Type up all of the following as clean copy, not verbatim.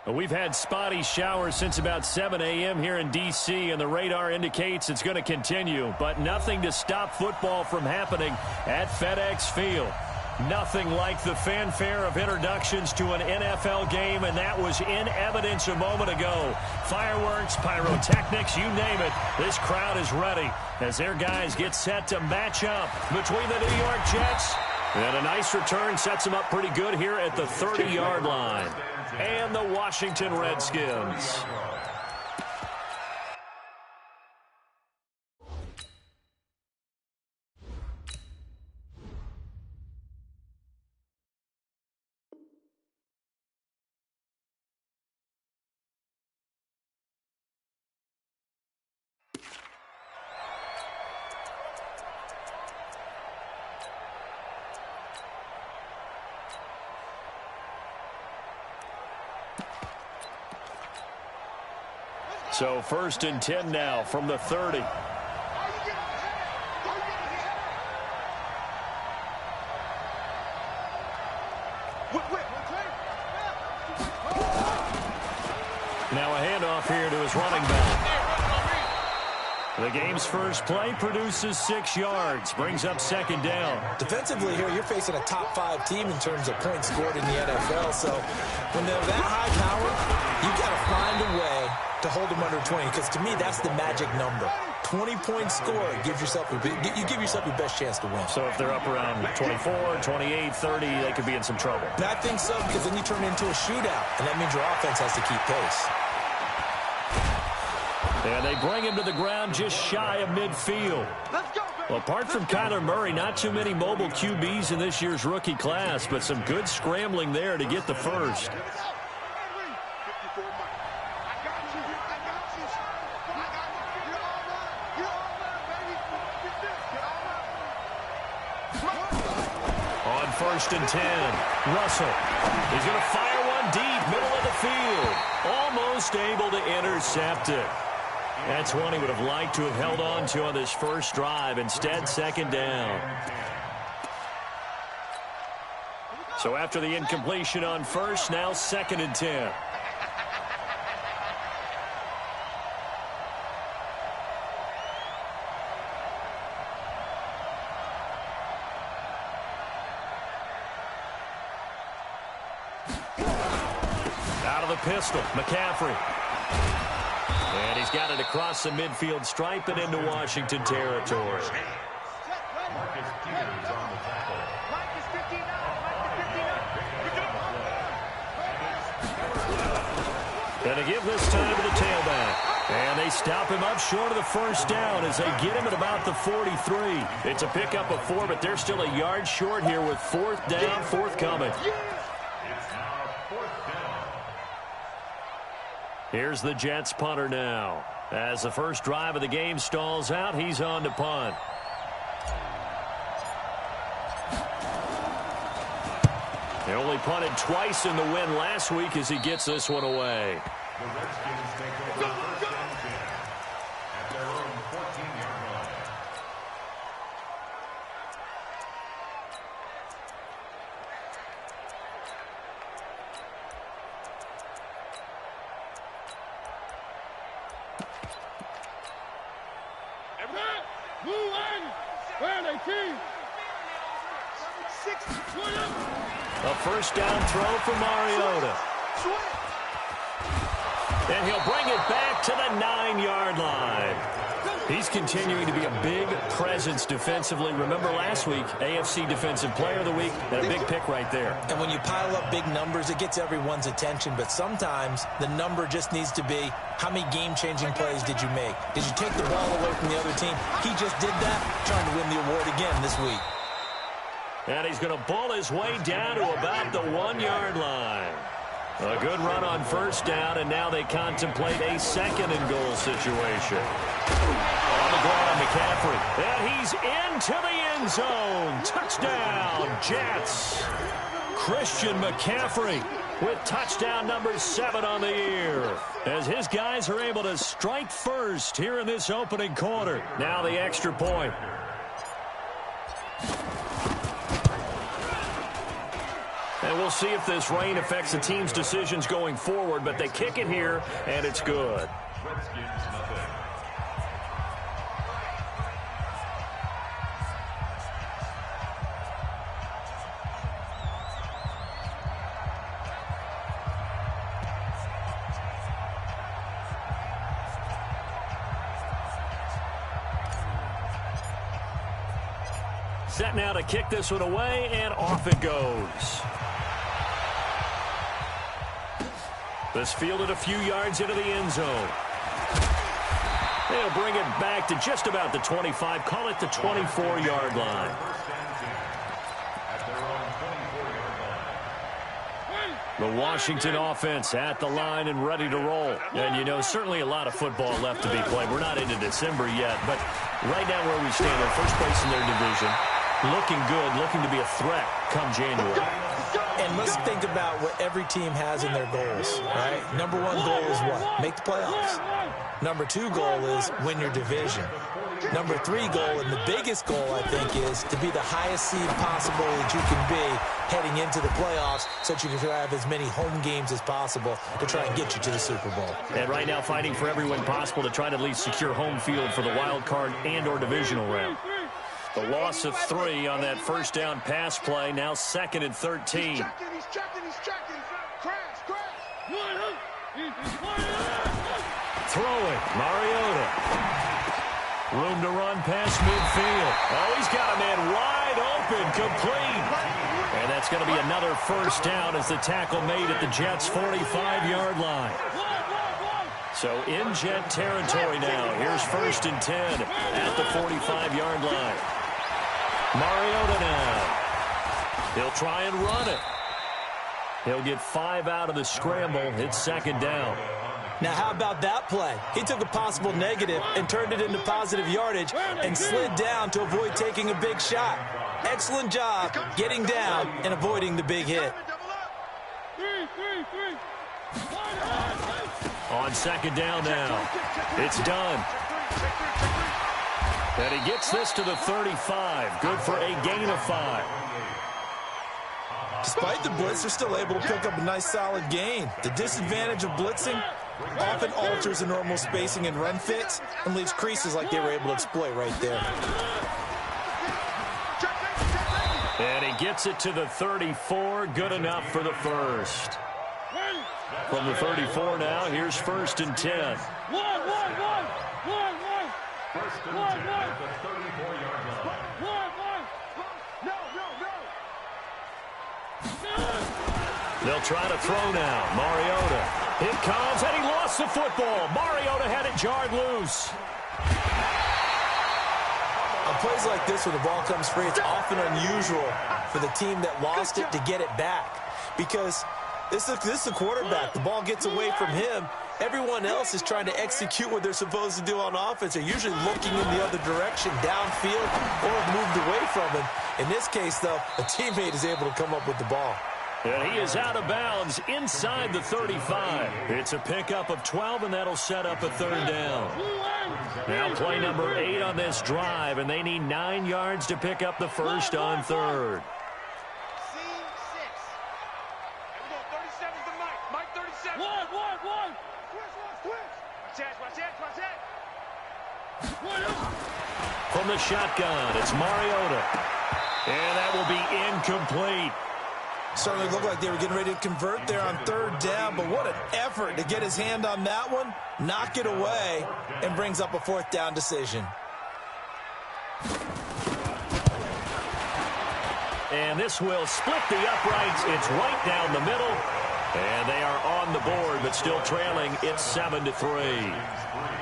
We've had spotty showers since about 7 a.m. here in D.C., and the radar indicates it's going to continue, but nothing to stop football from happening at FedEx Field. Nothing like the fanfare of introductions to an NFL game, and that was in evidence a moment ago. Fireworks, pyrotechnics, you name it. This crowd is ready as their guys get set to match up between the New York Jets. And a nice return sets them up pretty good here at the 30-yard line. And the Washington Redskins. So 1st and 10 now from the 30. Now a handoff here to his running back. The game's first play produces 6 yards, brings up 2nd down. Defensively here, you're facing a top 5 team in terms of points scored in the NFL. So when they're that high powered, you got to find a way to hold them under 20, because to me that's the magic number. 20-point score gives yourself you give yourself your best chance to win. So if they're up around 24, 28, 30, they could be in some trouble. And I think so, because then you turn it into a shootout, and that means your offense has to keep pace. And they bring him to the ground just shy of midfield. Well, apart from Kyler Murray, not too many mobile QBs in this year's rookie class, but some good scrambling there to get the first. On 1st and 10, Russell. He's going to fire one deep, middle of the field. Almost able to intercept it. That's one he would have liked to have held on to on this first drive. Instead, 2nd down. So after the incompletion on 1st, now 2nd and 10. Out of the pistol, McCaffrey. And he's got it across the midfield stripe and into Washington territory. And to give this time to the tailback. And they stop him up short of the first down as they get him at about the 43. It's a pickup of 4, but they're still a yard short here with 4th down, forthcoming. Here's the Jets punter now. As the first drive of the game stalls out, he's on to punt. They only punted twice in the win last week as he gets this one away. The Redskins take over first and 10 at their own 14-yard line. A first down throw for Mariota. And he'll bring it back to the 9-yard line. He's continuing to be a big presence defensively. Remember last week, AFC Defensive Player of the Week, and a big pick right there. And when you pile up big numbers, it gets everyone's attention. But sometimes the number just needs to be, how many game-changing plays did you make? Did you take the ball away from the other team? He just did that, trying to win the award again this week. And he's going to bull his way down to about the 1-yard line. A good run on first down, and now they contemplate a 2nd and goal situation. On the ground, McCaffrey. And he's into the end zone. Touchdown, Jets. Christian McCaffrey with touchdown number 7 on the year. As his guys are able to strike first here in this opening quarter. Now the extra point. And we'll see if this rain affects the team's decisions going forward, but they kick it here, and it's good. Set now to kick this one away, and off it goes. This fielded a few yards into the end zone. They'll bring it back to just about the 25, call it the 24-yard line. The Washington offense at the line and ready to roll. And, you know, certainly a lot of football left to be played. We're not into December yet, but right now where we stand, in first place in their division, looking good, looking to be a threat come January. And let's think about what every team has in their goals, right? Number one goal is what? Make the playoffs. Number two goal is win your division. Number three goal, and the biggest goal, I think, is to be the highest seed possible that you can be heading into the playoffs so that you can have as many home games as possible to try and get you to the Super Bowl. And right now fighting for every win possible to try to at least secure home field for the wild card and or divisional round. The loss of 3 on that first down pass play, now 2nd and 13. He's checking. Crash. Throwing, Mariota. Room to run past midfield. Oh, he's got a man wide open, complete. And that's going to be another first down as the tackle made at the Jets' 45-yard line. So in Jet territory now. Here's 1st and 10 at the 45-yard line. Mariota now. He'll try and run it. He'll get 5 out of the scramble. It's 2nd down. Now, how about that play? He took a possible negative and turned it into positive yardage and slid down to avoid taking a big shot. Excellent job getting down and avoiding the big hit. On 2nd down now. It's done. And he gets this to the 35. Good for a gain of 5. Despite the blitz, they're still able to pick up a nice solid gain. The disadvantage of blitzing often alters the normal spacing and run fits and leaves creases like they were able to exploit right there. And he gets it to the 34. Good enough for the first. From the 34 now, here's 1st and 10. They'll try to throw now. Mariota. It comes, and he lost the football. Mariota had it jarred loose. On plays like this, when the ball comes free, it's often unusual for the team that lost it to get it back. Because this is the quarterback. The ball gets away from him. Everyone else is trying to execute what they're supposed to do on offense. They're usually looking in the other direction, downfield, or have moved away from him. In this case, though, a teammate is able to come up with the ball. And he is out of bounds inside the 35. It's a pickup of 12, and that'll set up a 3rd down. Now play number 8 on this drive, and they need 9 yards to pick up the first on 3rd. From the shotgun, it's Mariota. And that will be incomplete. Certainly looked like they were getting ready to convert there on 3rd down, but what an effort to get his hand on that one, knock it away, and brings up a 4th down decision. And this will split the uprights. It's right down the middle. And they are on the board, but still trailing. It's 7-3.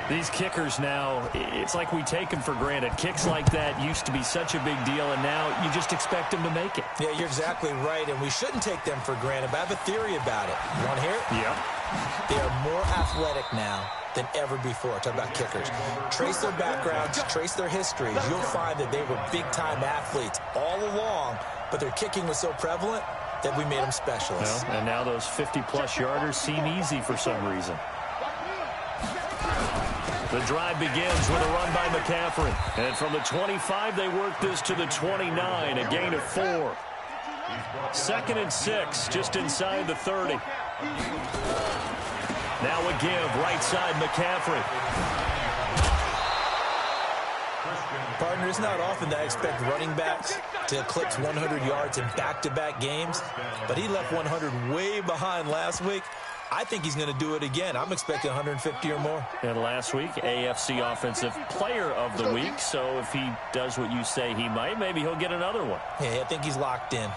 These kickers now, it's like we take them for granted. Kicks like that used to be such a big deal, and now you just expect them to make it. Yeah, you're exactly right, and we shouldn't take them for granted, but I have a theory about it. You want to hear it? Yeah. They are more athletic now than ever before. Talk about kickers. Trace their backgrounds, trace their histories. You'll find that they were big-time athletes all along, but their kicking was so prevalent that we made them specialists. Well, and now those 50-plus yarders seem easy for some reason. The drive begins with a run by McCaffrey. And from the 25, they work this to the 29, a gain of 4. 2nd and 6, just inside the 30. Now a give, right side McCaffrey. Partner, it's not often that I expect running backs to eclipse 100 yards in back-to-back games, but he left 100 way behind last week. I think he's going to do it again. I'm expecting 150 or more. And last week, AFC Offensive Player of the Week. So if he does what you say he might, maybe he'll get another one. Yeah, I think he's locked in.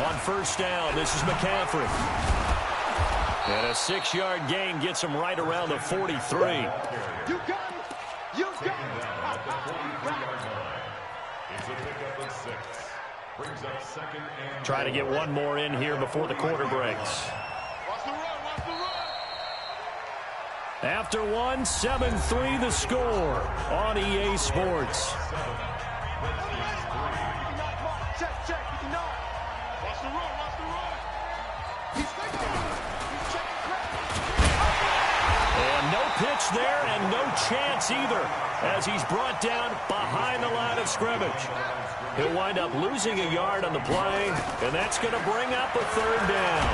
On first down, this is McCaffrey. And a 6-yard gain gets him right around the 43. You got it. You got it. It's a pickup of 6. Brings up 2nd and... Try to get one more in here before the quarter breaks. Watch the run. Watch the run. After one, 7-3 the score on EA Sports. Check. You cannot. Watch the run. Watch the run. He's thinking. He's checking crack. And no pitch there and no chance either as he's brought down behind the line of scrimmage. He'll wind up losing a yard on the play, and that's going to bring up a 3rd down.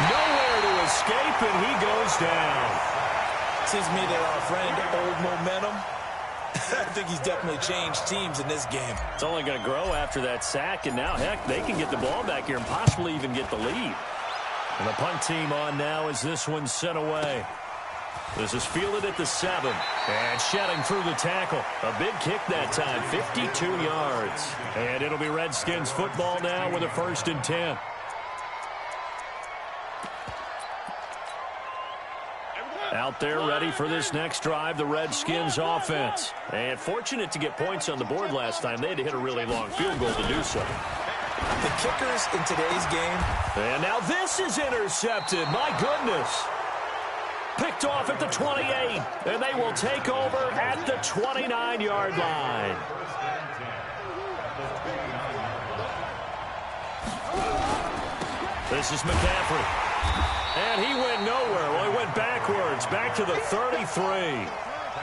Nowhere to escape, and he goes down. Seems to me that our friend, old momentum, I think he's definitely changed teams in this game. It's only going to grow after that sack, and now, heck, they can get the ball back here and possibly even get the lead. And the punt team on now as this one's sent away. This is fielded at the 7. And shedding through the tackle. A big kick that time, 52 yards. And it'll be Redskins football now with a 1st and 10. Out there ready for this next drive, the Redskins offense. And fortunate to get points on the board last time. They had to hit a really long field goal to do so. The kickers in today's game. And now this is intercepted. My goodness. Picked off at the 28, and they will take over at the 29-yard line. This is McCaffrey. And he went nowhere. Well, he went backwards, back to the 33.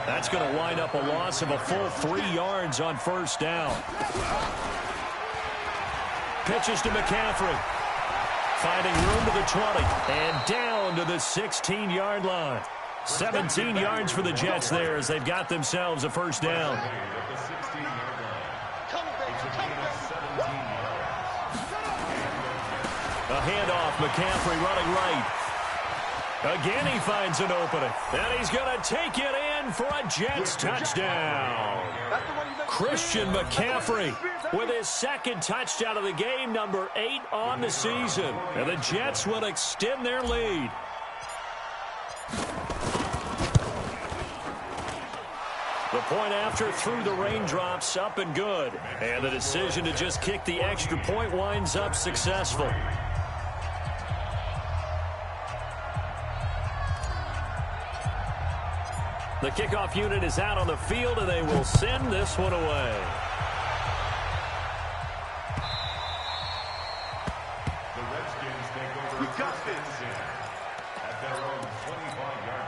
That's going to wind up a loss of a full 3 yards on first down. Pitches to McCaffrey. Finding room to the 20 and down to the 16-yard line. 17 yards for the Jets there as they've got themselves a first down. A handoff, McCaffrey running right. Again, he finds an opening. And he's going to take it in for a Jets touchdown. Christian McCaffrey with his 2nd touchdown of the game, number 8 on the season. And the Jets will extend their lead. The point after through the raindrops, up and good. And the decision to just kick the extra point winds up successful. The kickoff unit is out on the field, and they will send this one away. The Redskins take over You got this. at their own 25-yard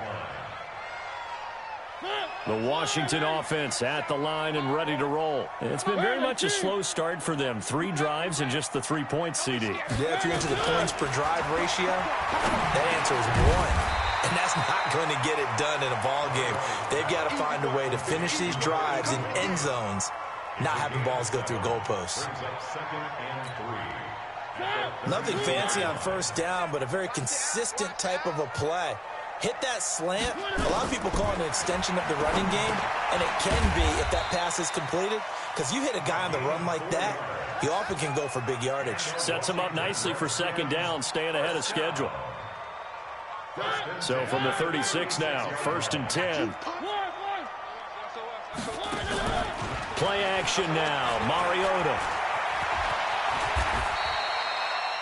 line. The Washington offense at the line and ready to roll. It's been very much a slow start for them. 3 drives and just the 3 points, CD. Yeah, if you're into the points per drive ratio, that answer is 1. And that's not going to get it done in a ball game. They've got to find a way to finish these drives in end zones, not having balls go through goalposts. Nothing fancy on first down, but a very consistent type of a play. Hit that slant. A lot of people call it an extension of the running game, and it can be if that pass is completed, because you hit a guy on the run like that, he often can go for big yardage. Sets him up nicely for 2nd down, staying ahead of schedule. So from the 36 now, 1st and 10. Play action now, Mariota.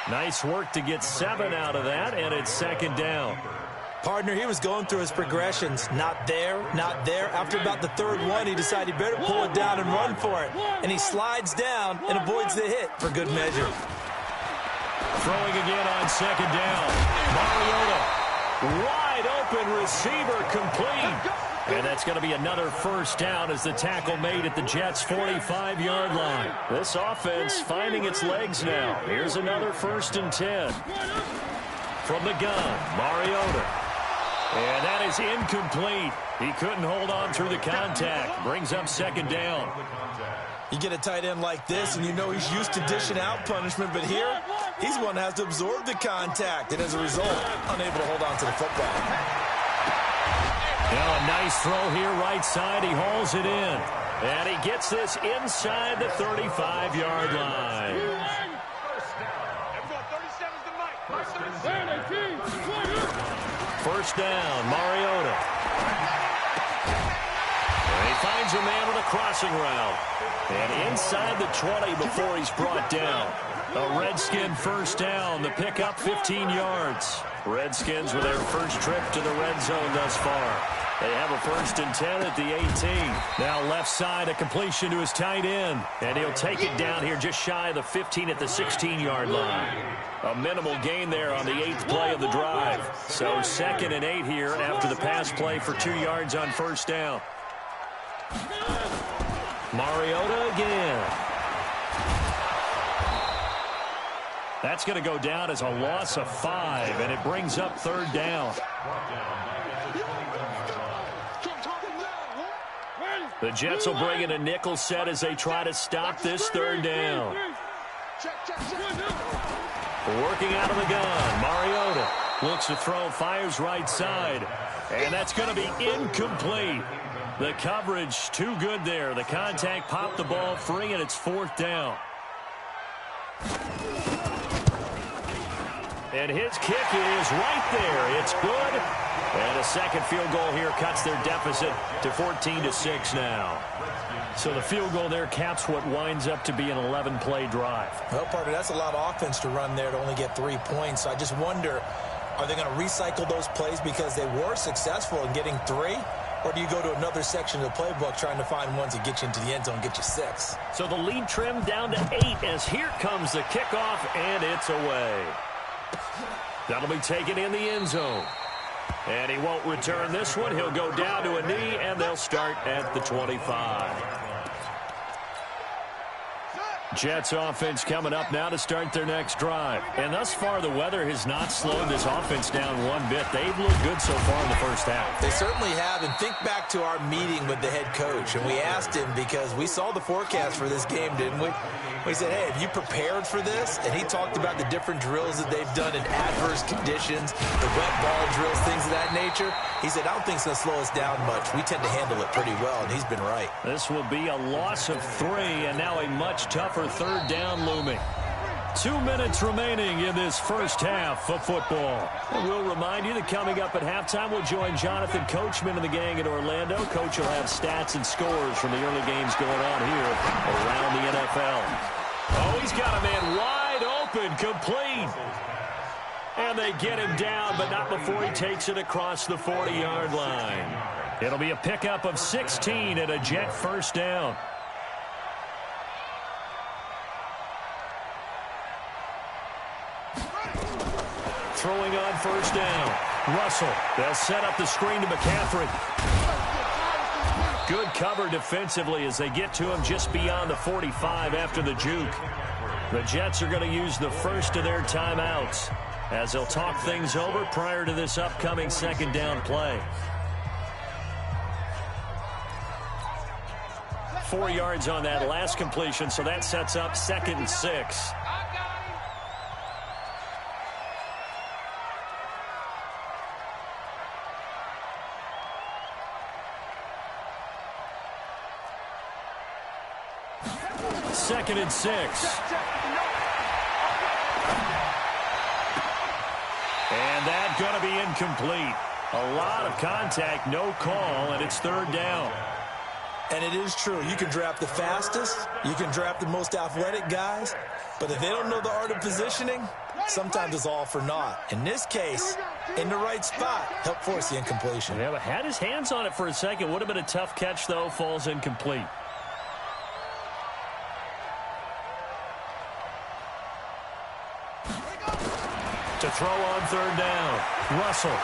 Nice work to get 7 out of that, and it's 2nd down. Partner, he was going through his progressions. Not there, not there. After about the 3rd one, he decided he better pull it down and run for it. And he slides down and avoids the hit for good measure. Throwing again on 2nd down. Mariota. Wide open receiver complete. And that's going to be another first down as the tackle made at the Jets' 45-yard line. This offense finding its legs now. Here's another 1st and 10. From the gun, Mariota. And that is incomplete. He couldn't hold on through the contact. Brings up 2nd down. You get a tight end like this, and you know he's used to dishing out punishment, but here, he's the one that has to absorb the contact, and as a result, unable to hold on to the football. Now a nice throw here right side. He hauls it in. And he gets this inside the 35-yard line. First down, Mariota. And he finds a man with a crossing route. And inside the 20 before he's brought down. A Redskin first down. The pickup 15 yards. Redskins with their first trip to the red zone thus far. They have a 1st and 10 at the 18. Now left side, a completion to his tight end. And he'll take it down here just shy of the 15 at the 16-yard line. A minimal gain there on the 8th play of the drive. So 2nd and 8 here after the pass play for 2 yards on first down. Mariota again. That's going to go down as a loss of 5, and it brings up 3rd down. The Jets will bring in a nickel set as they try to stop this 3rd down. Working out of the gun, Mariota looks to throw, fires right side, and that's going to be incomplete. The coverage too good there. The contact popped the ball free, and it's 4th down. And his kick is right there. It's good. And a second field goal here cuts their deficit to 14-6 now. So the field goal there caps what winds up to be an 11-play drive. Well, partner, that's a lot of offense to run there to only get 3 points. So I just wonder, are they going to recycle those plays because they were successful in getting 3? Or do you go to another section of the playbook trying to find ones that get you into the end zone, get you 6? So the lead trimmed down to 8 as here comes the kickoff, and it's away. That'll be taken in the end zone. And he won't return this one. He'll go down to a knee, and they'll start at the 25. Jets offense coming up now to start their next drive. And thus far, the weather has not slowed this offense down one bit. They've looked good so far in the first half. They certainly have. And think back to our meeting with the head coach. And we asked him, because we saw the forecast for this game, didn't we? We said, hey, have you prepared for this? And he talked about the different drills that they've done in adverse conditions, the wet ball drills, things of that nature. He said, I don't think it's going to slow us down much. We tend to handle it pretty well, and he's been right. This will be a loss of 3, and now a much tougher 3rd down looming. 2 minutes remaining in this first half of football. And we'll remind you that coming up at halftime, we'll join Jonathan Coachman and the gang in Orlando. Coach will have stats and scores from the early games going on here around the NFL. Oh, he's got a man wide open, complete. And they get him down, but not before he takes it across the 40-yard line. It'll be a pickup of 16 and a Jet first down. Throwing on first down. Russell, they'll set up the screen to McCaffrey. Good cover defensively as they get to him just beyond the 45 after the juke. The Jets are going to use the first of their timeouts as they'll talk things over prior to this upcoming 2nd down play. 4 yards on that last completion, so that sets up 2nd and 6. Second and 6. And that's going to be incomplete. A lot of contact, no call, and it's 3rd down. And it is true. You can draft the fastest. You can draft the most athletic guys. But if they don't know the art of positioning, sometimes it's all for naught. In this case, in the right spot, helped force the incompletion. Yeah, but had his hands on it for a second. Would have been a tough catch, though. Falls incomplete. To throw on 3rd down. Russell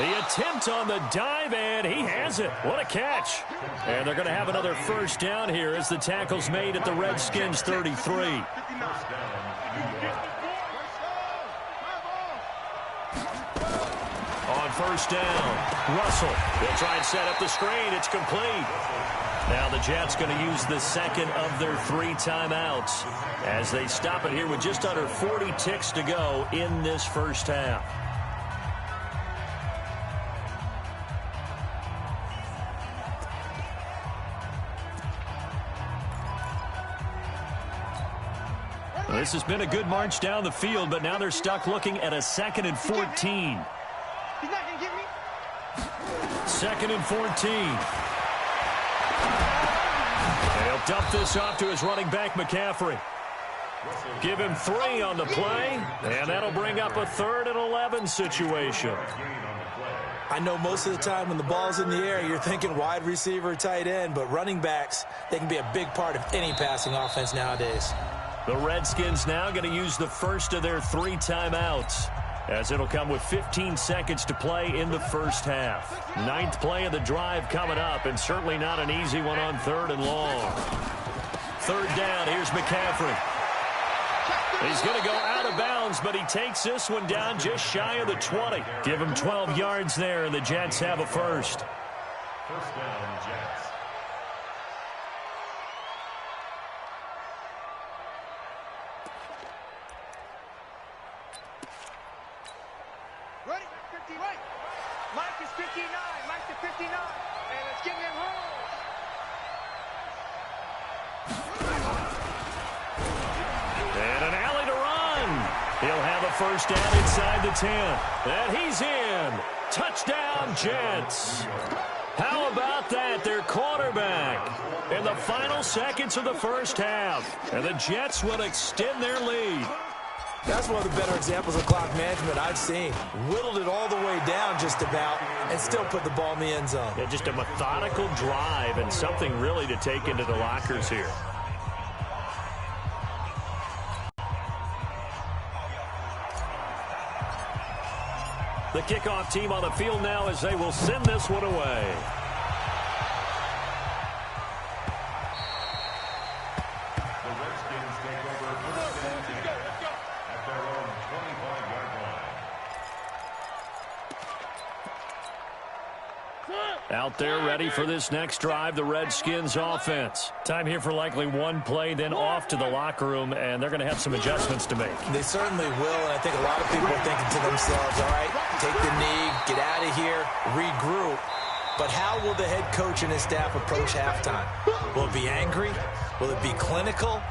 The attempt on the dive, and he has it. What a catch. And they're going to have another first down here as the tackle's made at the Redskins 33. On first down, Russell. They'll try and set up the screen. It's complete. Now the Jets going to use the second of their 3 timeouts as they stop it here with just under 40 ticks to go in this first half. This has been a good march down the field, but now they're stuck looking at a 2nd and 14. He's not going to get me. 2nd and 14. And he'll dump this off to his running back, McCaffrey. Give him 3 on the play, and that'll bring up a 3rd and 11 situation. I know most of the time when the ball's in the air, you're thinking wide receiver, tight end, but running backs, they can be a big part of any passing offense nowadays. The Redskins now going to use the first of their 3 timeouts, as it'll come with 15 seconds to play in the first half. 9th play of the drive coming up, and certainly not an easy one on 3rd and long. 3rd down, here's McCaffrey. He's going to go out of bounds, but he takes this one down just shy of the 20. Give him 12 yards there, and the Jets have a first. First down, Jets. Ready? 50, right. Mike is 59. Mike to 59. And let's get in roll. And an alley to run. He'll have a first down inside the 10. And he's in. Touchdown, Jets. How about that? Their quarterback in the final seconds of the first half. And the Jets will extend their lead. That's one of the better examples of clock management I've seen. Whittled it all the way down just about and still put the ball in the end zone. Yeah, just a methodical drive and something really to take into the lockers here. The kickoff team on the field now as they will send this one away. The Redskins take over first and 10 at their own 25-yard line. Out there ready for this next drive, the Redskins offense. Time here for likely one play, then off to the locker room, and they're going to have some adjustments to make. They certainly will, and I think a lot of people are thinking to themselves, all right, take the knee, get out of here, regroup. But how will the head coach and his staff approach halftime? Will it be angry? Will it be clinical?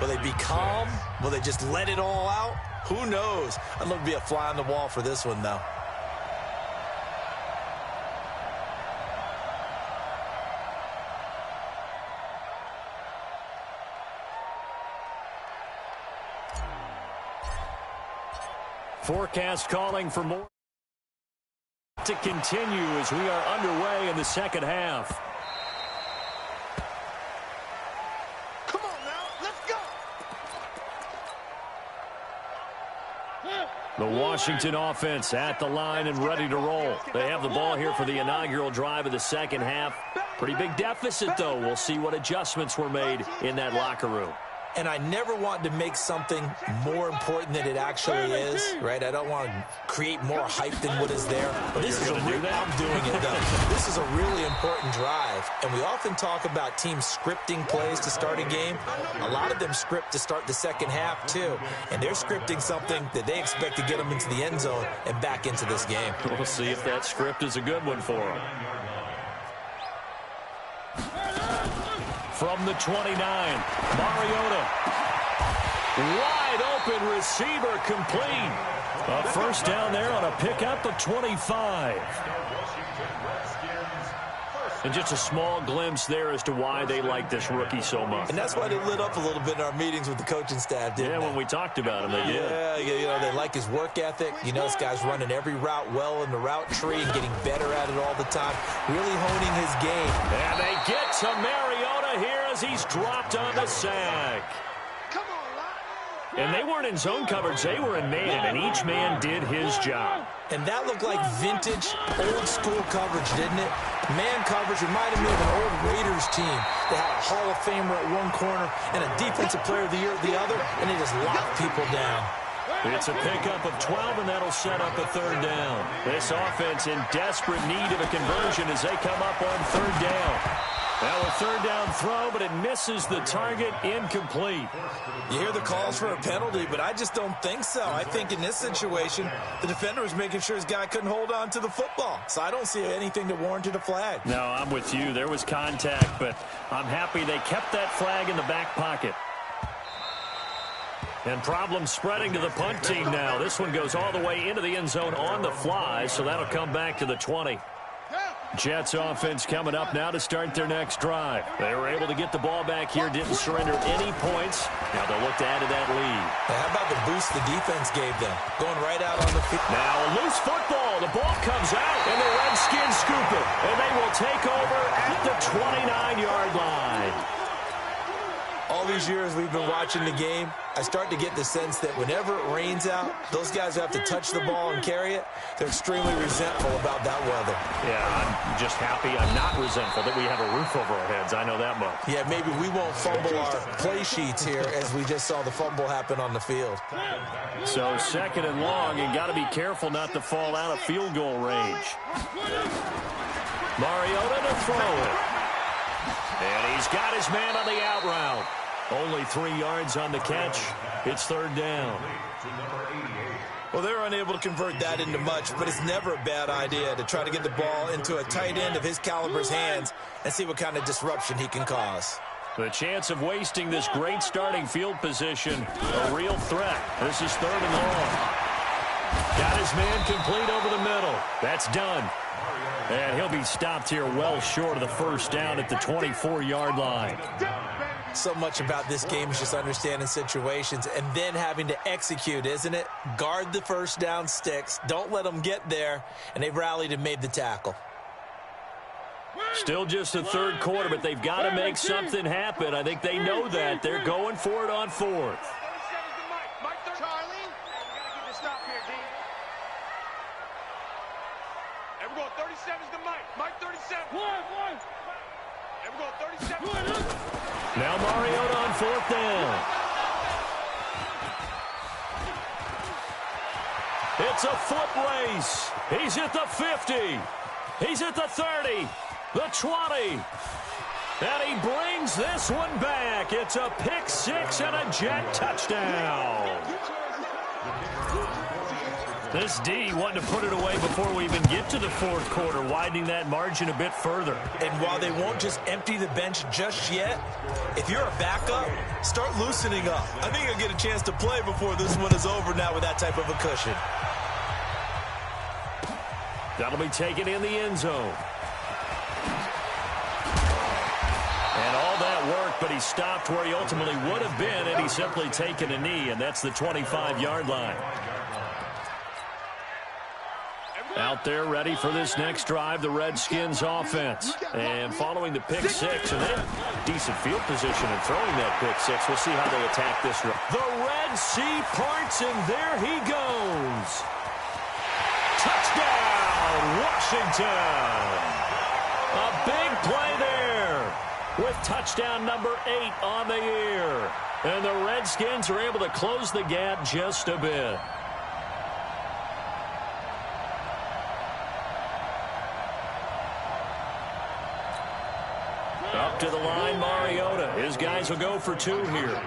Will they be calm? Will they just let it all out? Who knows? I'd love to be a fly on the wall for this one, though. Forecast calling for more to continue as we are underway in the second half. Come on now. Let's go. The Washington offense at the line and ready to roll. They have the ball here for the inaugural drive of the second half. Pretty big deficit, though. We'll see what adjustments were made in that locker room. And I never want to make something more important than it actually is, right? I don't want to create more hype than what is there. But this is I'm doing it, though. This is a really important drive. And we often talk about teams scripting plays to start a game. A lot of them script to start the second half, too. And they're scripting something that they expect to get them into the end zone and back into this game. We'll see if that script is a good one for them. From the 29, Mariota. Wide open receiver complete. A first down there on a pickup of 25. And just a small glimpse there as to why they like this rookie so much. And that's why they lit up a little bit in our meetings with the coaching staff, didn't they? Yeah, when we talked about him, they did. Yeah, you know, they like his work ethic. You know, this guy's running every route well in the route tree and getting better at it all the time. Really honing his game. And they get to Mariota here as he's dropped on the sack. Come on, Lon. And they weren't in zone coverage. They were in man, and each man did his job. And that looked like vintage, old-school coverage, didn't it? Man coverage reminded me of an old Raiders team. They had a Hall of Famer at one corner and a Defensive Player of the Year at the other, and they just locked people down. It's a pickup of 12, and that'll set up a third down. This offense in desperate need of a conversion as they come up on third down. Now a third down throw, but it misses the target, incomplete. You hear the calls for a penalty, but I just don't think so. I think in this situation, the defender was making sure his guy couldn't hold on to the football. So I don't see anything that warranted a flag. No, I'm with you. There was contact, but I'm happy they kept that flag in the back pocket. And problems spreading to the punt team now. This one goes all the way into the end zone on the fly, so that'll come back to the 20. Jets offense coming up now to start their next drive. They were able to get the ball back here, didn't surrender any points. Now they'll look to add to that lead. How about the boost the defense gave them? Going right out on the field. Now a loose football. The ball comes out, and the Redskins scoop it. And they will take over at the 29-yard line. All these years we've been watching the game, I start to get the sense that whenever it rains out, those guys who have to touch the ball and carry it, they're extremely resentful about that weather. Yeah, I'm just happy I'm not resentful that we have a roof over our heads. I know that much. Yeah, maybe we won't fumble our play sheets here as we just saw the fumble happen on the field. So second and long, and got to be careful not to fall out of field goal range. Mariota to throw it. And he's got his man on the out route. Only 3 yards on the catch. It's third down. Well, they're unable to convert that into much, but it's never a bad idea to try to get the ball into a tight end of his caliber's hands and see what kind of disruption he can cause. The chance of wasting this great starting field position, a real threat. This is third and long. Got his man complete over the middle. That's done. And he'll be stopped here well short of the first down at the 24-yard line. So much about this game is just understanding situations and then having to execute, isn't it? Guard the first down sticks. Don't let them get there. And they've rallied and made the tackle. Still just the third quarter, but they've got to make something happen. I think they know that. They're going for it on fourth. Now Mariota on fourth down. It's a foot race. He's at the 50. He's at the 30. The 20. And he brings this one back. It's a pick six and a Jet touchdown. This D wanting to put it away before we even get to the fourth quarter, widening that margin a bit further. And while they won't just empty the bench just yet, if you're a backup, start loosening up. I think you'll get a chance to play before this one is over now with that type of a cushion. That'll be taken in the end zone. And all that work, but he stopped where he ultimately would have been, and he's simply taken a knee, and that's the 25-yard line. Out there ready for this next drive, the Redskins offense. And following the pick six, and then decent field position and throwing that pick six. We'll see how they attack this drive. The Red Sea parts, and there he goes. Touchdown, Washington. A big play there with touchdown number 8 on the year. And the Redskins are able to close the gap just a bit. Up to the line, Mariota. His guys will go for 2 here.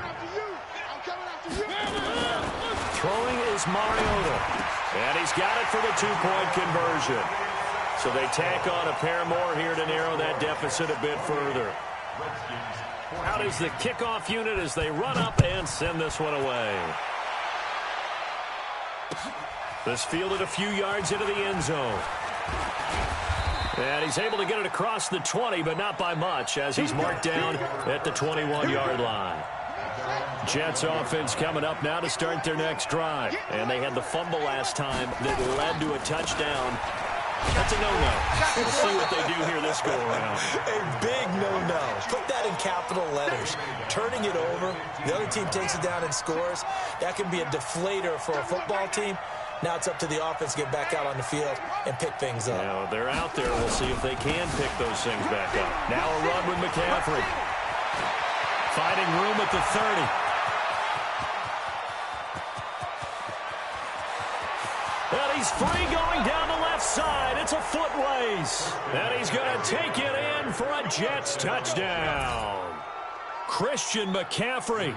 Throwing is Mariota. And he's got it for the 2-point conversion. So they tack on a pair more here to narrow that deficit a bit further. Out is the kickoff unit as they run up and send this one away. This fielded a few yards into the end zone. And he's able to get it across the 20, but not by much, as he's marked down at the 21-yard line. Jets offense coming up now to start their next drive. And they had the fumble last time that led to a touchdown. That's a no-no. We'll see what they do here this go-around. A big no-no. Put that in capital letters. Turning it over, the other team takes it down and scores. That can be a deflator for a football team. Now it's up to the offense to get back out on the field and pick things up. Now they're out there. We'll see if they can pick those things back up. Now a run with McCaffrey. Finding room at the 30. And he's free going down the left side. It's a foot race. And he's going to take it in for a Jets touchdown. Christian McCaffrey,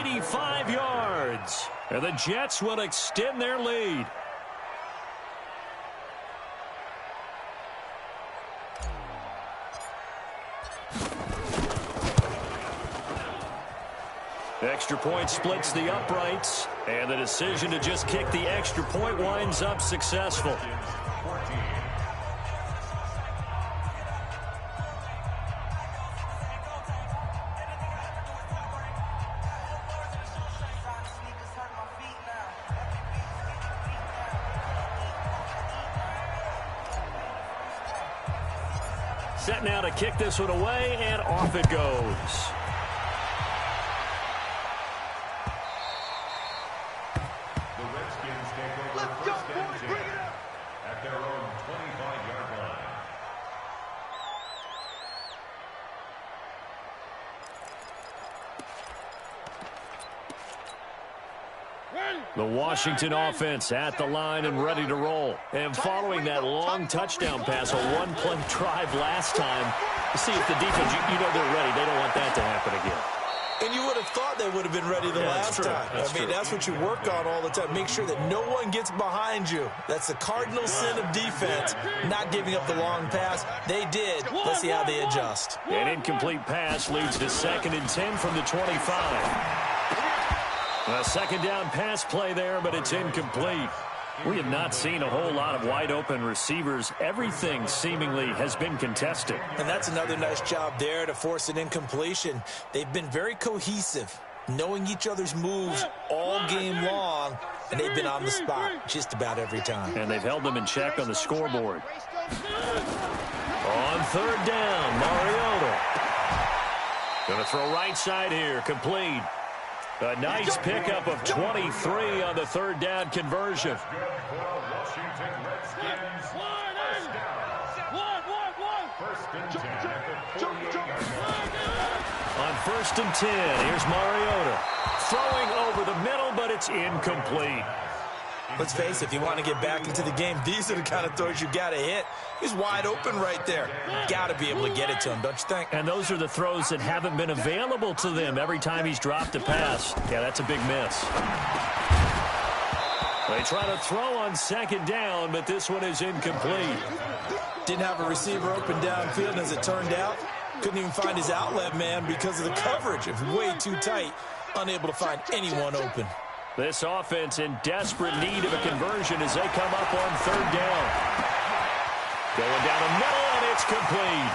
85 yards. And the Jets will extend their lead. Extra point splits the uprights, and the decision to just kick the extra point winds up successful. Set now to kick this one away, and off it goes. The Washington offense at the line and ready to roll. And following that long touchdown pass, a one-play drive last time, see if the defense, you know they're ready. They don't want that to happen again. And you would have thought they would have been ready the last time. That's what you work on all the time. Make sure that no one gets behind you. That's the cardinal sin of defense, not giving up the long pass. They did. Let's see how they adjust. An incomplete pass leads to 2nd and 10 from the 25. A second down pass play there, but it's incomplete. We have not seen a whole lot of wide-open receivers. Everything seemingly has been contested. And that's another nice job there to force an incompletion. They've been very cohesive, knowing each other's moves all game long, and they've been on the spot just about every time. And they've held them in check on the scoreboard. On 3rd down, Mariota. Going to throw right side here, complete. A nice pickup of 23 on the 3rd down conversion. On 1st and 10, here's Mariota. Throwing over the middle, but it's incomplete. Let's face it, if you want to get back into the game, these are the kind of throws you got to hit. He's wide open right there. Got to be able to get it to him, don't you think? And those are the throws that haven't been available to them every time he's dropped a pass. Yeah, that's a big miss. They try to throw on 2nd down, but this one is incomplete. Didn't have a receiver open downfield, and as it turned out, couldn't even find his outlet man because of the coverage. It was way too tight, unable to find anyone open. This offense in desperate need of a conversion as they come up on 3rd down. Going down the middle, and it's complete.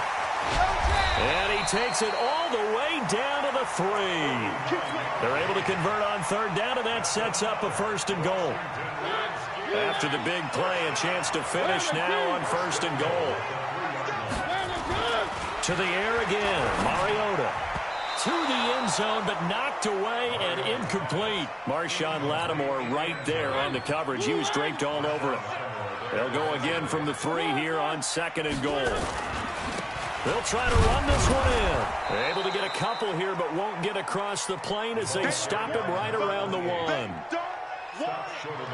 And he takes it all the way down to the 3. They're able to convert on 3rd down, and that sets up a 1st and goal. After the big play, a chance to finish now on 1st and goal. To the air again, Mariota. To the end zone, but knocked away and incomplete. Marshawn Lattimore right there on the coverage. He was draped all over it. They'll go again from the 3 here on 2nd and goal. They'll try to run this one in. They're able to get a couple here, but won't get across the plane as they stop him right around the 1.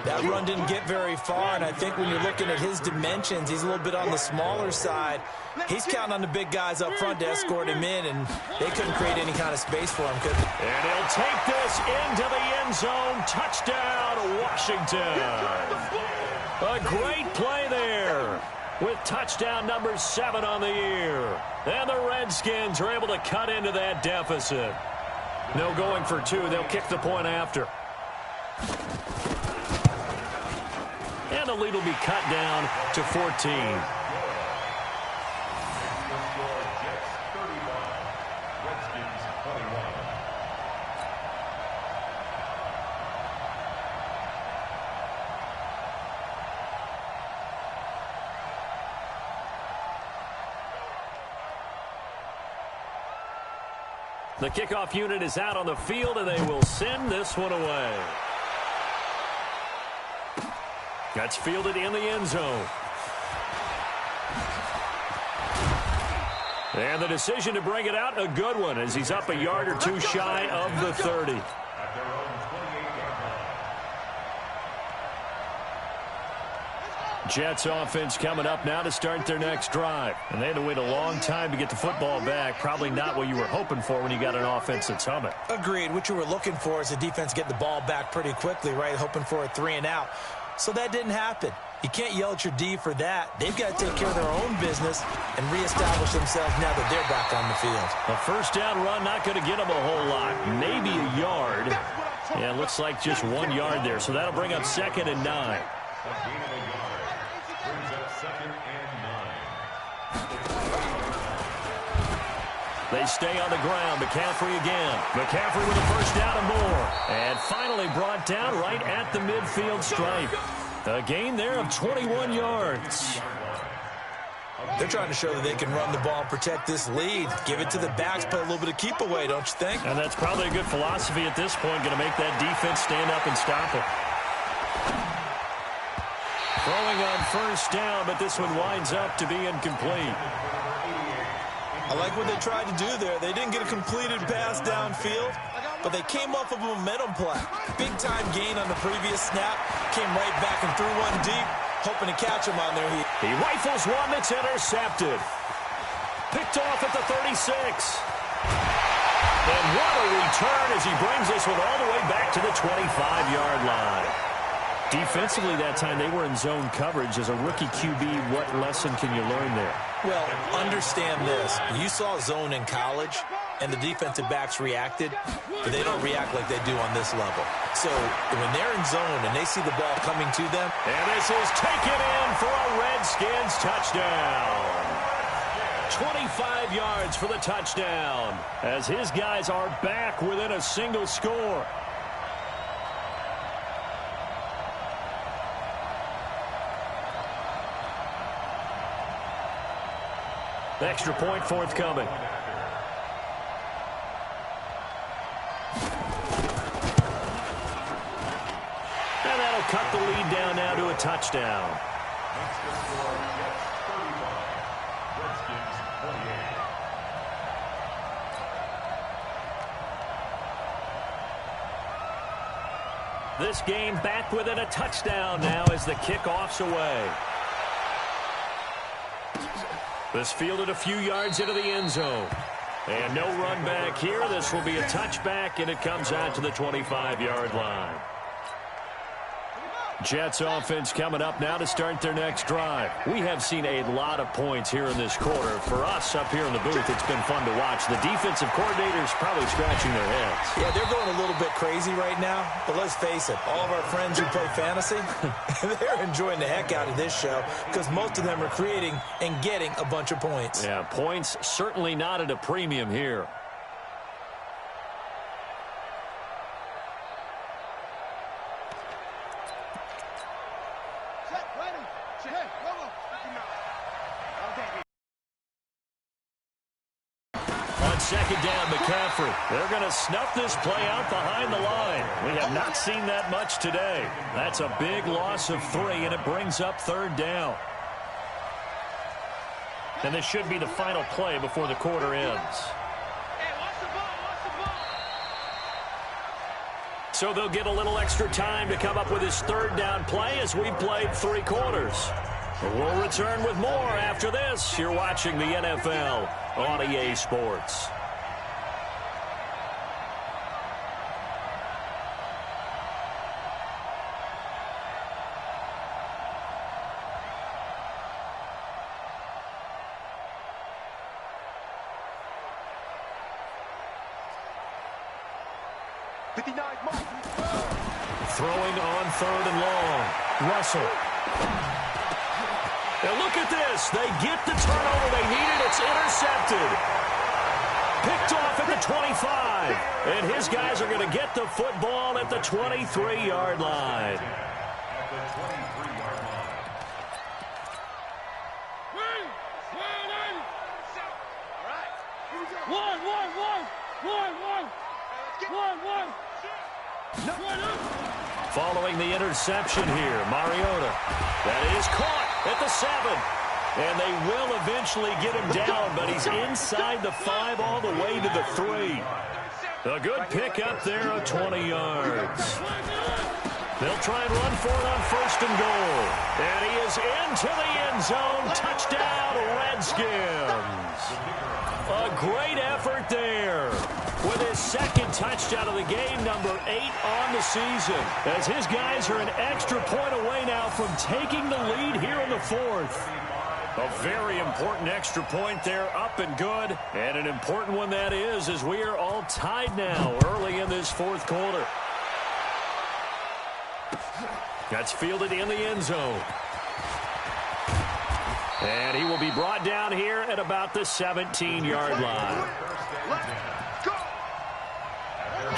That run didn't get very far, and I think when you're looking at his dimensions, he's a little bit on the smaller side. He's counting on the big guys up front to escort him in, and they couldn't create any kind of space for him, could they? And he'll take this into the end zone. Touchdown, Washington. A great play there with touchdown number 7 on the year. And the Redskins are able to cut into that deficit. No going for 2. They'll kick the point after. And the lead will be cut down to 14. The kickoff unit is out on the field, and they will send this one away. That's fielded in the end zone. And the decision to bring it out, a good one, as he's up a yard or two shy of the 30. At their own 28-yard line. Jets offense coming up now to start their next drive. And they had to wait a long time to get the football back. Probably not what you were hoping for when you got an offense that's humming. Agreed. What you were looking for is the defense get the ball back pretty quickly, right? Hoping for a 3 and out. So that didn't happen. You can't yell at your D for that. They've got to take care of their own business and reestablish themselves now that they're back on the field. A first down run not going to get them a whole lot. Maybe a yard. Yeah, it looks like just 1 yard there. So that'll bring up 2nd and 9. A gain of a yard. Brings up 2nd and 9. They stay on the ground. McCaffrey again. McCaffrey with a first down and more. And finally brought down right at the midfield stripe. A gain there of 21 yards. They're trying to show that they can run the ball and protect this lead. Give it to the backs, play a little bit of keep away, don't you think? And that's probably a good philosophy at this point. Going to make that defense stand up and stop it. Throwing on first down, but this one winds up to be incomplete. I like what they tried to do there. They didn't get a completed pass downfield, but they came off of a momentum play. Big-time gain on the previous snap. Came right back and threw one deep, hoping to catch him on there. He rifles one that's intercepted. Picked off at the 36. And what a return as he brings this one all the way back to the 25-yard line. Defensively that time, they were in zone coverage. As a rookie QB, what lesson can you learn there? Well, understand this. You saw zone in college, and the defensive backs reacted, but they don't react like they do on this level. So when they're in zone and they see the ball coming to them. And this is taken in for a Redskins touchdown. 25 yards for the touchdown as his guys are back within a single score. Extra point forthcoming. And that'll cut the lead down now to a touchdown. Makes the score Jets 35, Redskins 48. This game back within a touchdown now as the kickoff's away. This fielded a few yards into the end zone. And no run back here. This will be a touchback, and it comes out to the 25-yard line. Jets offense coming up now to start their next drive. We have seen a lot of points here in this quarter. For us up here in the booth, it's been fun to watch. The defensive coordinators probably scratching their heads. Yeah, they're going a little bit crazy right now. But let's face it, all of our friends who play fantasy, they're enjoying the heck out of this show because most of them are creating and getting a bunch of points. Yeah, points certainly not at a premium here. Second down, McCaffrey. They're going to snuff this play out behind the line. We have not seen that much today. That's a big loss of 3, and it brings up third down. And this should be the final play before the quarter ends. So they'll get a little extra time to come up with his third down play as we played 3 quarters. We'll return with more after this. You're watching the NFL on EA Sports. Throwing on third and long. Russell. Now look at this. They get the turnover they needed. It's intercepted. Picked off at the 25. And his guys are going to get the football at the 23-yard line. At the 23-yard line. Following the interception here, Mariota. That is caught at the 7. And they will eventually get him down, but he's inside the 5 all the way to the 3. A good pick up there of 20 yards. They'll try and run for it on 1st and goal. And he is into the end zone. Touchdown, Redskins. A great effort there with his 2nd touchdown of the game, number 8 on the season, as his guys are an extra point away now from taking the lead here in the 4th. A very important extra point there, up and good, and an important one that is, as we are all tied now early in this 4th quarter. That's fielded in the end zone. And he will be brought down here at about the 17-yard line.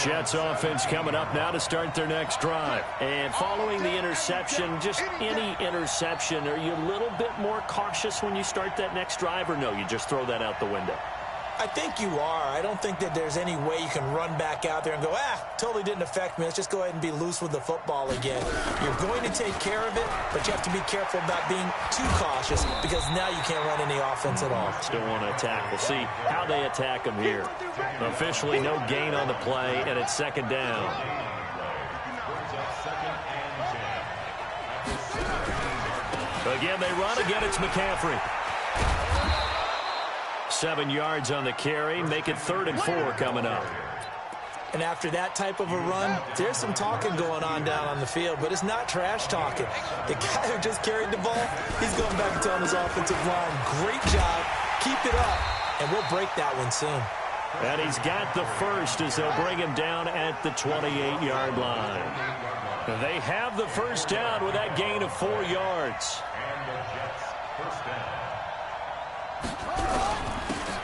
Jets offense coming up now to start their next drive. And following the interception, just any interception, are you a little bit more cautious when you start that next drive, or no, you just throw that out the window? I think you are. I don't think that there's any way you can run back out there and go, totally didn't affect me. Let's just go ahead and be loose with the football again. You're going to take care of it, but you have to be careful about being too cautious because now you can't run any offense at all. Still want to attack. We'll see how they attack him here. Officially no gain on the play, and it's 2nd down. Again, they run. Again, it's McCaffrey. 7 yards on the carry. Make it 3rd and 4 coming up. And after that type of a run, there's some talking going on down on the field, but it's not trash talking. The guy who just carried the ball, he's going back and telling his offensive line, great job, keep it up, and we'll break that one soon. And he's got the 1st as they'll bring him down at the 28-yard line. They have the 1st down with that gain of 4 yards. And the Jets, 1st down.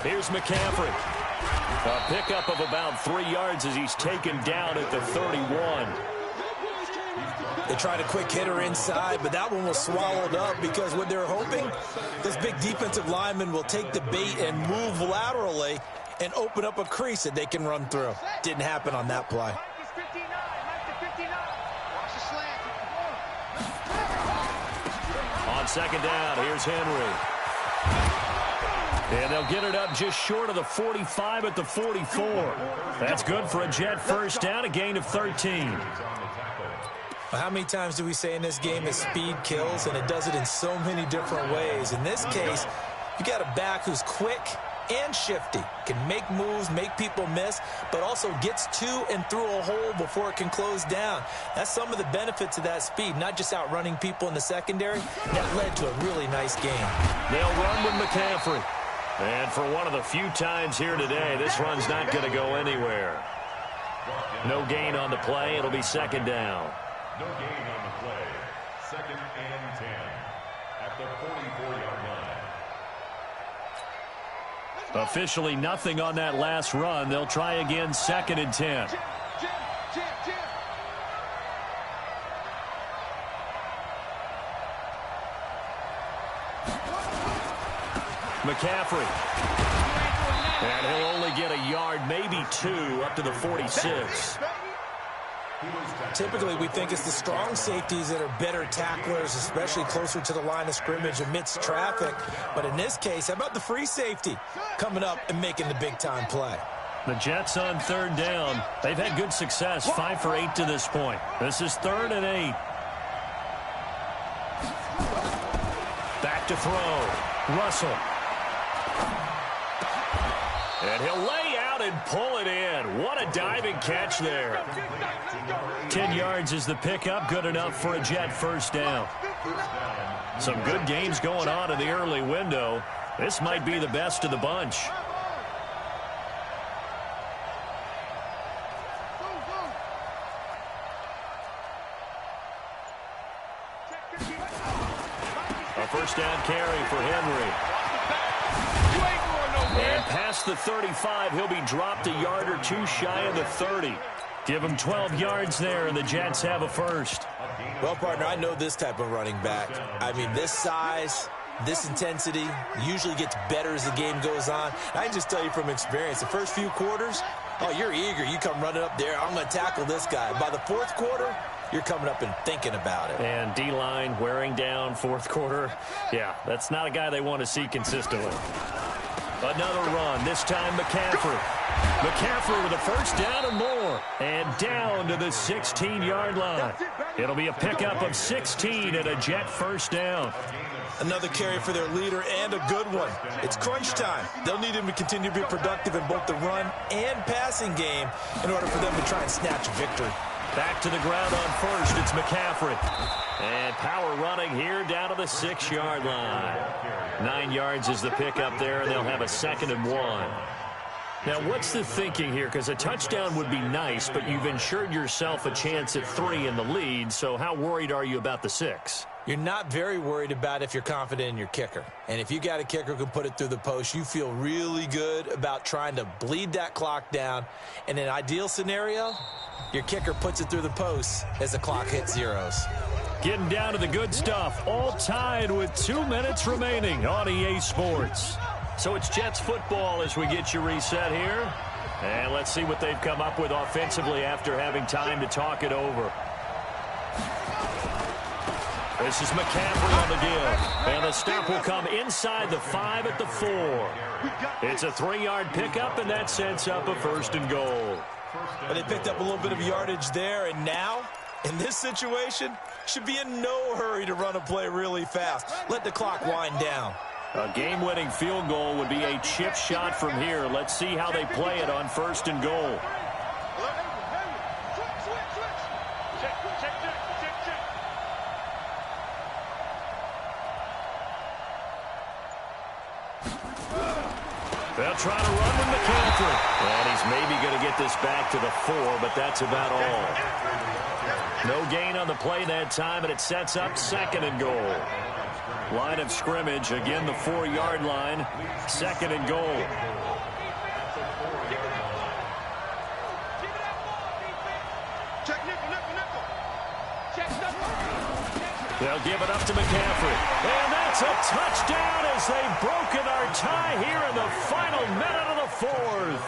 Here's McCaffrey. A pickup of about 3 yards as he's taken down at the 31. They tried a quick hitter inside, but that one was swallowed up because what they're hoping, this big defensive lineman will take the bait and move laterally and open up a crease that they can run through. Didn't happen on that play. On 2nd down, here's Henry. And they'll get it up just short of the 45 at the 44. That's good for a Jet 1st down, a gain of 13. How many times do we say in this game that speed kills, and it does it in so many different ways? In this case, you got a back who's quick and shifty, can make moves, make people miss, but also gets to and through a hole before it can close down. That's some of the benefits of that speed, not just outrunning people in the secondary. That led to a really nice game. They'll run with McCaffrey. And for one of the few times here today, this run's not going to go anywhere. No gain on the play. It'll be 2nd down. No gain on the play. 2nd and 10 at the 44-yard line. Officially nothing on that last run. They'll try again, 2nd and 10. McCaffrey. And he'll only get a yard, maybe 2, up to the 46. Typically, we think it's the strong safeties that are better tacklers, especially closer to the line of scrimmage amidst traffic. But in this case, how about the free safety coming up and making the big-time play? The Jets on 3rd down. They've had good success, 5 for 8 to this point. This is 3rd and 8. Back to throw. Russell. And he'll lay out and pull it in. What a diving catch there. 10 yards is the pickup. Good enough for a Jet 1st down. Some good games going on in the early window. This might be the best of the bunch. A 1st down carry for Henry. And past the 35, he'll be dropped a yard or 2 shy of the 30. Give him 12 yards there, and the Jets have a 1st. Well, partner, I know this type of running back. I mean, this size, this intensity usually gets better as the game goes on. I can just tell you from experience, the first few quarters, oh, you're eager. You come running up there, I'm going to tackle this guy. By the 4th quarter, you're coming up and thinking about it. And D-line wearing down fourth quarter. Yeah, that's not a guy they want to see consistently. Another run, this time McCaffrey. McCaffrey with a first down and more. And down to the 16-yard line. It'll be a pickup of 16 and a Jet first down. Another carry for their leader and a good one. It's crunch time. They'll need him to continue to be productive in both the run and passing game in order for them to try and snatch a victory. Back to the ground on first. It's McCaffrey. And power running here down to the 6-yard line. 9 yards is the pickup there, and they'll have a 2nd and 1. Now, what's the thinking here? Because a touchdown would be nice, but you've ensured yourself a chance at 3 in the lead, so how worried are you about the 6? You're not very worried about if you're confident in your kicker. And if you got a kicker who can put it through the post, you feel really good about trying to bleed that clock down. In an ideal scenario, your kicker puts it through the post as the clock hits zeros. Getting down to the good stuff, all tied with 2 minutes remaining on EA Sports. So it's Jets football as we get you reset here. And let's see what they've come up with offensively after having time to talk it over. This is McCaffrey on the give. And the stop will come inside the 5 at the 4. It's a 3-yard pickup, and that sets up a 1st and goal. But they picked up a little bit of yardage there, and now, in this situation, should be in no hurry to run a play really fast. Let the clock wind down. A game-winning field goal would be a chip shot from here. Let's see how they play it on 1st and goal. They'll try to run with McCaffrey. And he's maybe going to get this back to the 4, but that's about all. No gain on the play that time, and it sets up 2nd and goal. Line of scrimmage, again the 4-yard line, 2nd and goal. They'll give it up to McCaffrey. And that's a touchdown as they've broken our tie here in the final minute of the 4th.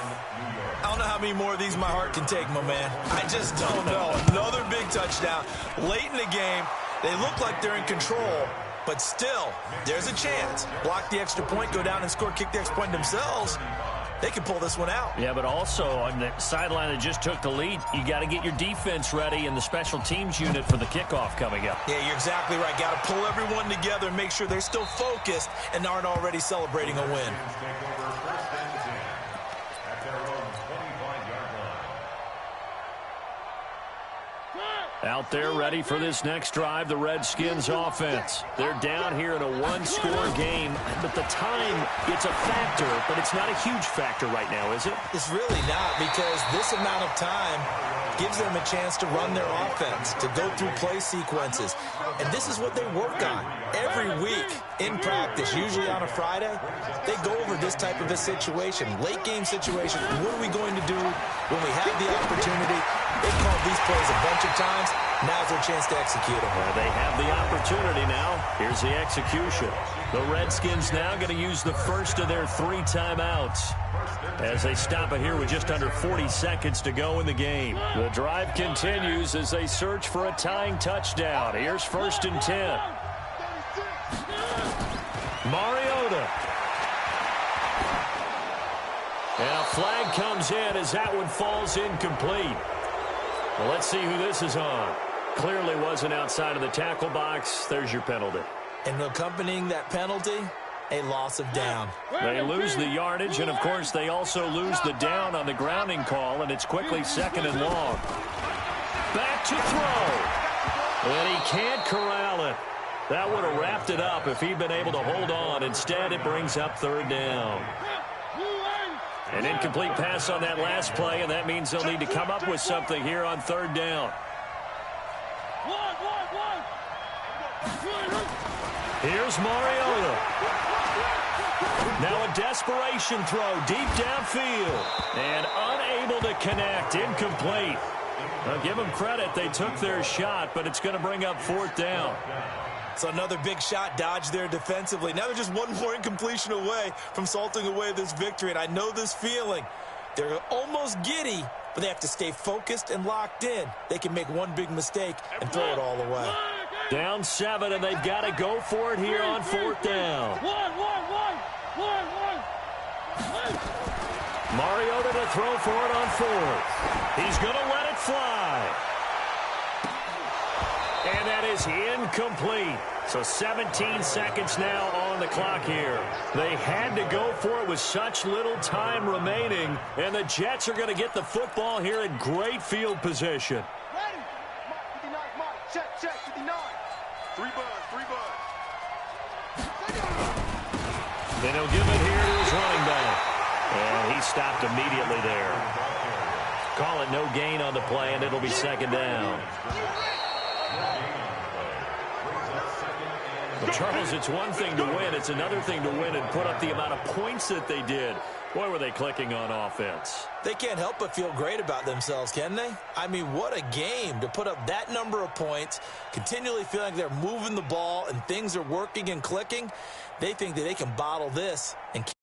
I don't know how many more of these my heart can take, my man. I just don't know. Another big touchdown. Late in the game, they look like they're in control, but still, there's a chance. Block the extra point, go down and score, kick the extra point themselves. They can pull this one out. Yeah, but also on the sideline that just took the lead, you got to get your defense ready and the special teams unit for the kickoff coming up. Yeah, you're exactly right. Got to pull everyone together and make sure they're still focused and aren't already celebrating a win. Out there ready for this next drive, the Redskins offense. They're down here in a 1-score game, but the time, it's a factor, but it's not a huge factor right now, is it? It's really not, because this amount of time gives them a chance to run their offense, to go through play sequences. And this is what they work on every week in practice, usually on a Friday. They go over this type of a situation, late game situation. What are we going to do when we have the opportunity? They've called these plays a bunch of times. Now's their chance to execute them. Well, they have the opportunity now. Here's the execution. The Redskins now going to use the first of their 3 timeouts as they stop it here with just under 40 seconds to go in the game. The drive continues as they search for a tying touchdown. Here's 1st and 10. Mariota. And a flag comes in as that one falls incomplete. Well, let's see who this is on. Clearly wasn't outside of the tackle box. There's your penalty. And accompanying that penalty, a loss of down. They lose the yardage, and, of course, they also lose the down on the grounding call, and it's quickly 2nd and long. Back to throw. And he can't corral it. That would have wrapped it up if he'd been able to hold on. Instead, it brings up 3rd down. An incomplete pass on that last play, and that means they'll need to come up with something here on 3rd down. Here's Mariota. Now a desperation throw deep downfield. And unable to connect. Incomplete. Now give them credit. They took their shot, but it's going to bring up 4th down. So another big shot dodged there defensively. Now they're just one more incompletion away from salting away this victory. And I know this feeling. They're almost giddy, but they have to stay focused and locked in. They can make one big mistake and throw it all away. Down 7, and they've got to go for it here on 4th down. Mariota to throw for it on 4th. He's going to let it fly. And that is incomplete. So 17 seconds now on the clock here. They had to go for it with such little time remaining, and the Jets are going to get the football here in great field position. Ready? Mike, 59, Mike. Check, 59. 3 buds. Then he'll give it here to his running back. And he stopped immediately there. Call it no gain on the play, and it'll be 2nd down. Well, Charles, it's one thing to win. It's another thing to win and put up the amount of points that they did. Boy, were they clicking on offense. They can't help but feel great about themselves, can they? I mean, what a game to put up that number of points, continually feeling like they're moving the ball and things are working and clicking. They think that they can bottle this and keep